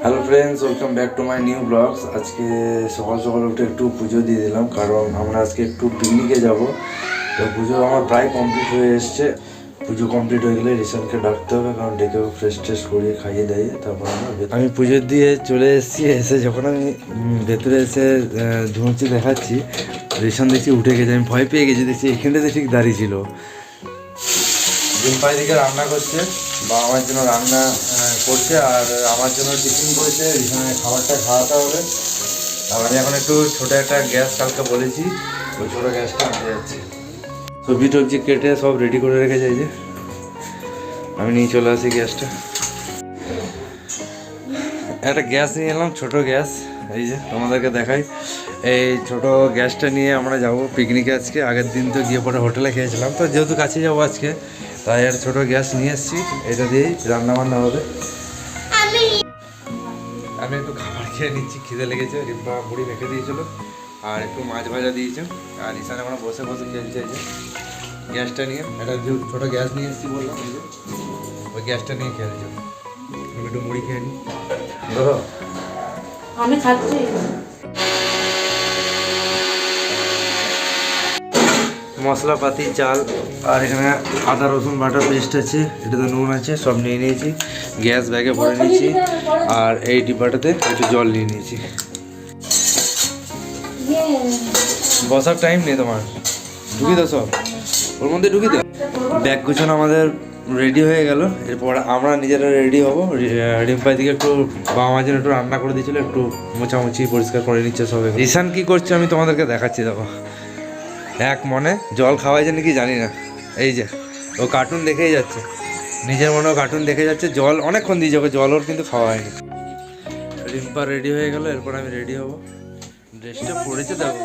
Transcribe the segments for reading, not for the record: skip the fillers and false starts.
Hello friends, welcome back to my new blogs. আজকে সকাল সকাল উঠে একটু পুজো দিয়ে দিলাম, কারণ আমরা আজকে একটু পিকনিকে যাব। তো পুজো আমার প্রায় কমপ্লিট হয়ে এসছে। পুজো কমপ্লিট হয়ে গেলে রিসানকে ডাকতে হবে, কারণ ডেকে ফ্রেশ ট্রেশ করিয়ে খাইয়ে দেয়। তারপর আমি পুজো দিয়ে চলে এসেছি। এসে যখন আমি ভেতরে এসে ধুঁচি দেখাচ্ছি, রিসান দেখছি উঠে গেছে। আমি ভয় পেয়ে গেছি, দেখছি এখানটাতে ঠিক দাঁড়িয়ে ছিল। ডিম্পাই দিকে রান্না করছে, বা আমার জন্য রান্না করছে, আর আমার জন্য টিফিন করেছে। এখানে খাবারটা খাওয়াতে হবে। আর আমি এখন একটু ছোটো একটা গ্যাস কালকে বলেছি, ওই ছোটো গ্যাসটা আনতে যাচ্ছি। সবজি টবজি কেটে সব রেডি করে রেখে যাই, যে আমি নিয়ে চলে আসি গ্যাসটা। একটা গ্যাস নিয়ে এলাম, ছোটো গ্যাস। এই যে তোমাদেরকে দেখাই, এই ছোটো গ্যাসটা নিয়ে আমরা যাব পিকনিকে আজকে। আগের দিন তো গিয়ে পরে হোটেলে খেয়েছিলাম, তো যেহেতু কাছে যাবো আজকে, তাই আর ছোটো গ্যাস নিয়ে এসেছি। এটা দিয়েই রান্না বান্না হবে। আমি একটু খাবার খেয়ে নিচ্ছি, খিদে লেগেছে। রিম্পা মুড়ি রেখে দিয়েছিল, আর একটু মাছ ভাজা দিয়েছে। আর ঈশান এখন বসে বসে খেলছে। যে গ্যাসটা নিয়ে, একটা ছোটো গ্যাস নিয়ে এসেছি বললাম, এই যে ওই গ্যাসটা নিয়ে খেলছে। আমি একটু মুড়ি খেয়ে নিই। ধরো আমি খাচ্ছি। মশলাপাতি, চাল, আর এখানে আদা রসুন বাটা পেস্ট আছে, এটাতে নুন আছে, সব নিয়ে নিয়েছি। গ্যাস ব্যাগে ভরে নিয়েছি, আর এই ডিব্বাটাতে একটু জল নিয়ে নিয়েছি। বসার টাইম নেই তোমার, ঢুকি দাও সব ওর মধ্যে, ঢুকি দাও। ব্যাগ গুছানো আমাদের রেডি হয়ে গেল। এরপর আমরা নিজেরা রেডি হবো। রিম্পাই দিকে একটু বাবা মাঝে একটু রান্না করে দিয়েছিল, একটু মোছামুছি পরিষ্কার করে নিচ্ছে সব। ঈশান কী করছে আমি তোমাদেরকে দেখাচ্ছি, দেখো। এক মনে জল খাওয়াই যে নাকি জানি না, এই যে ও কার্টুন দেখেই যাচ্ছে, নিজের মনেও কার্টুন দেখে যাচ্ছে। জল অনেকক্ষণ দিয়ে যাবে, জল ওর কিন্তু খাওয়া হয়নি। রিম্পা রেডি হয়ে গেল, এরপর আমি রেডি হব। ড্রেসটা পরেছে দেখো।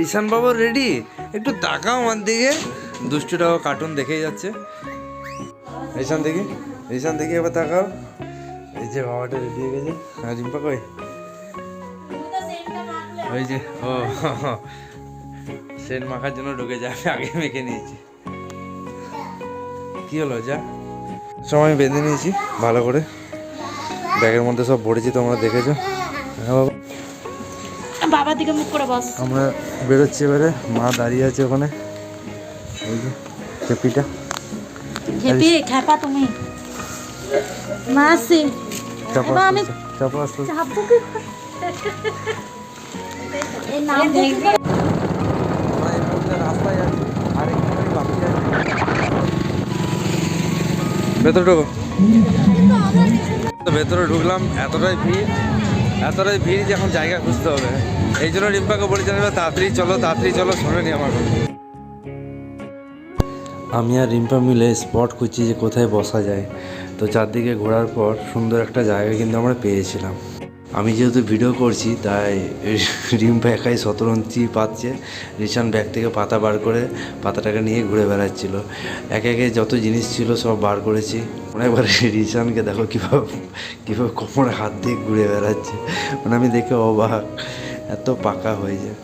ঈশান বাবু রেডি, একটু তাকাও আমার দিকে। দুষ্টুটাও কার্টুন দেখেই যাচ্ছে। ঈশান দেখি, ঈশান দেখি এবার তাকাও। এই যে বাবাটা রেডি হয়ে গেছে। আর রিম্পা কই? ওই যে ও সেন্ট মাখার জন্য ঢুকে যায়, আমি আগে মেখে নিয়েছি। কি হলো যা, সব আমি বেঁধে নিয়েছি ভালো করে, ব্যাগের মধ্যে সব ভরেছি, তোমরা দেখেছো। হ্যাঁ বাবা, বাবার দিকে মুখ করে বস। আমরা বেরোচ্ছি এবারে। মা দাঁড়িয়ে আছে ওখানে, ওই যে খেপিটা। খেপি খেপা তুমি মাসি। চাপা এবার আমি চাপা আসতে চাপবো কি এই নাম দেখবে। রাস্তায় আছে, আর একটু বাকি আছে। ভেতরে ঢোকো। ভেতরে ঢুকলাম, এতটাই ভিড় যে এখন জায়গা খুঁজতে হবে। এই জন্য রিম্পাকে বলেছিলাম তাড়াতাড়ি চলো, শোনেনি আমার কথা। আমি আর রিম্পা মিলে স্পট খুঁজছি যে কোথায় বসা যায়। তো চারদিকে ঘোরার পর সুন্দর একটা জায়গা কিন্তু আমরা পেয়েছিলাম। আমি যেহেতু ভিডিও করছি, তাই রিম্পা একাই শতরঞ্চি পাচ্ছে। রিশান ব্যাগ থেকে পাতা বার করে পাতাটাকে নিয়ে ঘুরে বেড়াচ্ছিল। একে একে যত জিনিস ছিল সব বার করেছি। অনেকবার রিশানকে দেখো কীভাবে কোমরে হাত দিয়ে ঘুরে বেড়াচ্ছে, মানে আমি দেখে অবাক, এত পাকা হয়ে যায়।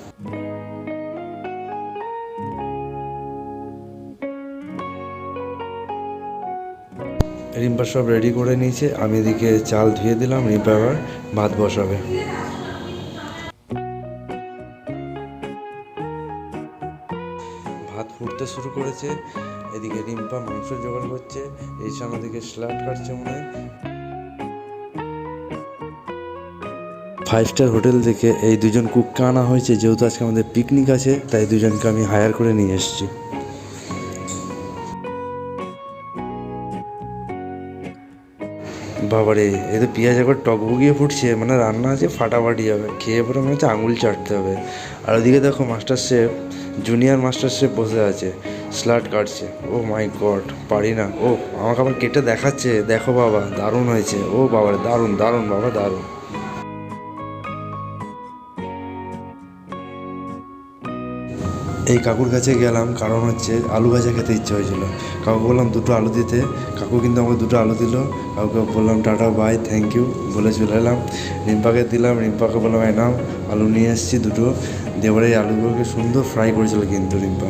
রিম্পা সব রেডি করে নিয়েছে, আমি এদিকে চাল ধুয়ে দিলাম। রিম্পা আবার ভাত বসাবে। ভাত ফুটতে শুরু করেছে, এদিকে রিম্পা মাংস জোগাড় করছে, এই সামনে দিকে স্যালাড কাটছে মনে হয়। 5 স্টার হোটেল থেকে এই দুজন কুককে আনা হয়েছে, যেহেতু আজকে আমাদের পিকনিক আছে, তাই দুজনকে আমি হায়ার করে নিয়ে এসেছি। বাবারে, এ তো পেঁয়াজ একবার টকবগিয়ে ফুটছে, মানে রান্না আছে ফাটাফাটি হবে। খেয়ে পরে মনে হচ্ছে আঙুল চাটতে হবে। আর ওদিকে দেখো master chef, junior master chef বসে আছে, স্যালাড কাটছে। ও মাই গড, পারি না। ও আমাকে আবার কেটে দেখাচ্ছে, দেখো বাবা দারুণ হয়েছে। ও বাবারে, দারুণ দারুণ বাবা, দারুণ। এই কাকুর কাছে গেলাম, কারণ হচ্ছে আলু ভাজা খেতে ইচ্ছে হয়েছিল। কাকু বললাম 2টো আলু দিতে, কাকু কিন্তু আমাকে 2টো আলু দিল। কাকুকে বললাম টাটা বাই, থ্যাংক ইউ বলে চলে এলাম। রিম্পাকে দিলাম, রিম্পাকে বললাম নাও আলু নিয়ে এসেছি 2টো। দেবারে এই আলুগুলোকে সুন্দর ফ্রাই করেছিল কিন্তু রিম্পা।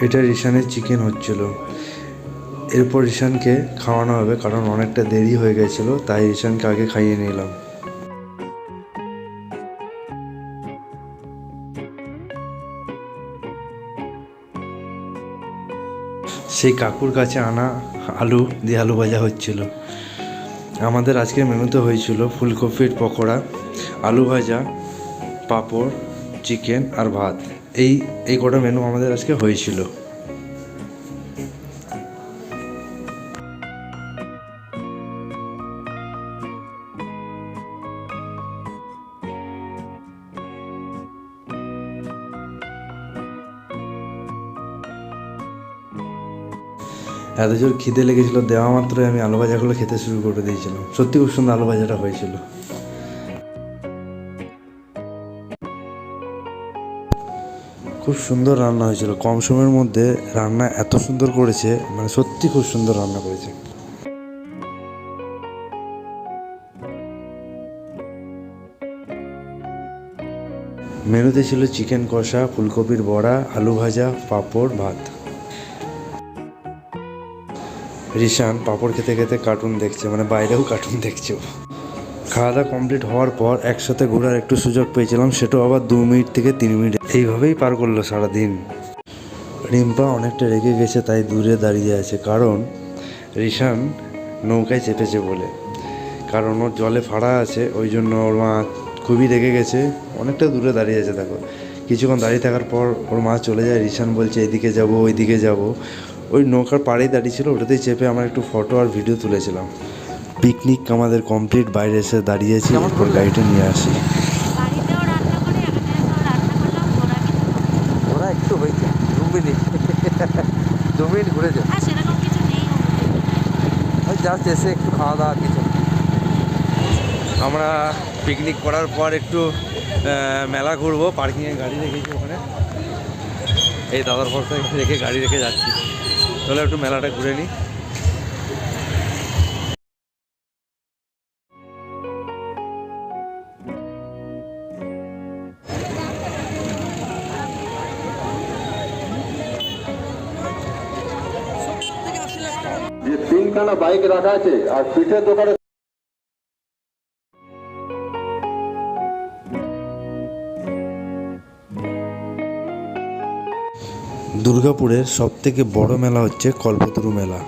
এটা রিশানের চিকেন হচ্ছিল। এরপর রিশানকে খাওয়ানো হবে, কারণ অনেকটা দেরি হয়ে গেছিলো, তাই রিশানকে আগে খাইয়ে নিলাম। সেই কাকুর কাছে আনা আলু দিয়ে আলু ভাজা হচ্ছিল। আমাদের আজকের মেনুতে হয়েছিল ফুলকপির পকোড়া, আলু ভাজা, পাঁপড়, চিকেন আর ভাত। এই কটা মেনু আমাদের আজকে হয়েছিল। এত জোর খিদে লেগেছিল, দেওয়া মাত্রই আমি আলু ভাজাগুলো খেতে শুরু করে দিয়েছিলাম। সত্যি খুব সুন্দর আলু ভাজাটা হয়েছিল। খুব সুন্দর রান্না হয়েছিল, কম সময়ের মধ্যে রান্না এত সুন্দর করেছে, মানে সত্যি খুব সুন্দর রান্না করেছে। মেনুতে ছিল চিকেন কষা, ফুলকপির বড়া, আলু ভাজা, পাঁপড়, ভাত। রিশান পাঁপড় খেতে খেতে কার্টুন দেখছে, মানে বাইরেও কার্টুন দেখছে। খাওয়া দাওয়া কমপ্লিট হওয়ার পর একসাথে ঘোরার একটু সুযোগ পেয়েছিলাম, সেটাও আবার 2 মিনিট থেকে 3 মিনিট। এইভাবেই পার করলো সারাদিন। রিম্পা অনেকটা রেগে গেছে, তাই দূরে দাঁড়িয়ে আছে, কারণ রিশান নৌকায় চেপেছে বলে। কারণ ওর জলে ফাড়া আছে, ওই জন্য ওর মা খুবই রেগে গেছে, অনেকটা দূরে দাঁড়িয়ে আছে। দেখো, কিছুক্ষণ দাঁড়িয়ে থাকার পর ওর মা চলে যায়। রিশান বলছে এদিকে যাব, ওইদিকে যাব। ওই নৌকার পাড়েই দাঁড়িয়েছিল, ওটাতেই চেপে আমরা একটু ফটো আর ভিডিও তুলেছিলাম। পিকনিক আমাদের কমপ্লিট, বাইরে এসে দাঁড়িয়েছি, এরপর গাড়িটা নিয়ে আসি। ওরা একটু হয়েছে 2 মিনিট 2 মিনিট ঘুরেছে, জাস্ট এসে একটু খাওয়া দাওয়া কিছু। আমরা পিকনিক করার পর একটু মেলা ঘুরবো, পার্কিংয়ে গাড়ি রেখেছি ওখানে। এই দাদার ভরসায় রেখে গাড়ি রেখে যাচ্ছি। তাহলে একটু মেলাটা ঘুরে নিই। যে 3খানা বাইক রাখা আছে আর পিঠের দোকানে দুর্গাপুরের সবথেকে বড় মেলা হচ্ছে কল্পতরু মেলা।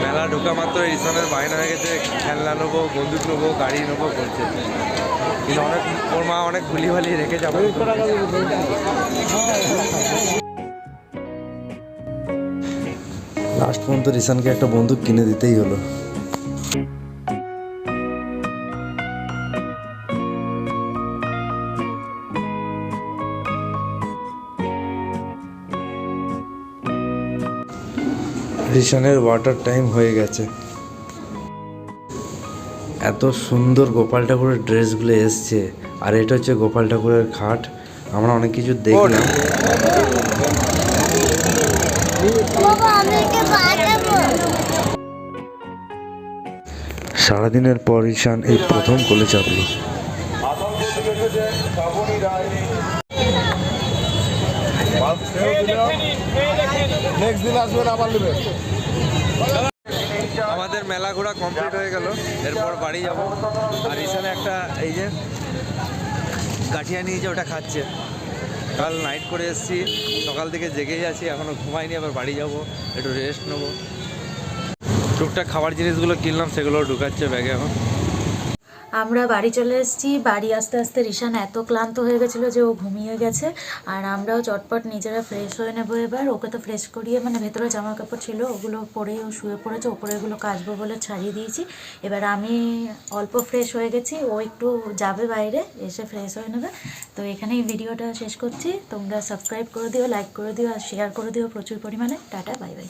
মেলা ঢোকা মাত্র রিসানের বায়না হয়ে গেছে, খেলনা নেবো, বন্দুক নেবো, গাড়ি নেবো করছে। কিন্তু ওর মা অনেক ভুলিভালি রেখে যাবে। লাস্ট পর্যন্ত রিসানকে একটা বন্দুক কিনে দিতেই হলো। রিশানের ওয়াটার টাইম হয়ে গেছে। এত সুন্দর গোপাল ঠাকুরের ড্রেসগুলো এসছে, আর এটা হচ্ছে গোপাল ঠাকুরের খাট। আমরা অনেক কিছু দেখলাম। সারাদিনের পর রিশান এই প্রথম কোলে চাপলো। আমাদের মেলা ঘোরা কমপ্লিট হয়ে গেল, এরপর বাড়ি যাব। আর রিশানে একটা এই যে গাঠিয়া নিয়েছে, ওটা খাচ্ছে। কাল নাইট করে এসেছি, সকাল থেকে জেগেই আছি, এখনও ঘুমাইনি। আবার বাড়ি যাব, একটু রেস্ট নেবো। টুকটাক খাবার জিনিসগুলো কিনলাম, সেগুলো ঢুকাচ্ছে ব্যাগে এখন। আমরা বাড়ি চলে এসেছি। বাড়ি আসতে আসতে রিশান এত ক্লান্ত হয়ে গেছিলো যে ও ঘুমিয়ে গেছে। আর আমরাও চটপট নিজেরা ফ্রেশ হয়ে নেবো এবার। ওকে তো ফ্রেশ করিয়ে, মানে ভেতরে জামা কাপড় ছিল ওগুলো পরেই ও শুয়ে পড়েছে, ওপরে এগুলো কাচবো বলে ছাড়িয়ে দিয়েছি। এবার আমি অল্প ফ্রেশ হয়ে গেছি, ও একটু যাবে বাইরে, এসে ফ্রেশ হয়ে নেবে। তো এখানেই ভিডিওটা শেষ করছি। তোমরা সাবস্ক্রাইব করে দিও, লাইক করে দিও আর শেয়ার করে দিও প্রচুর পরিমাণে। Tata, bye bye.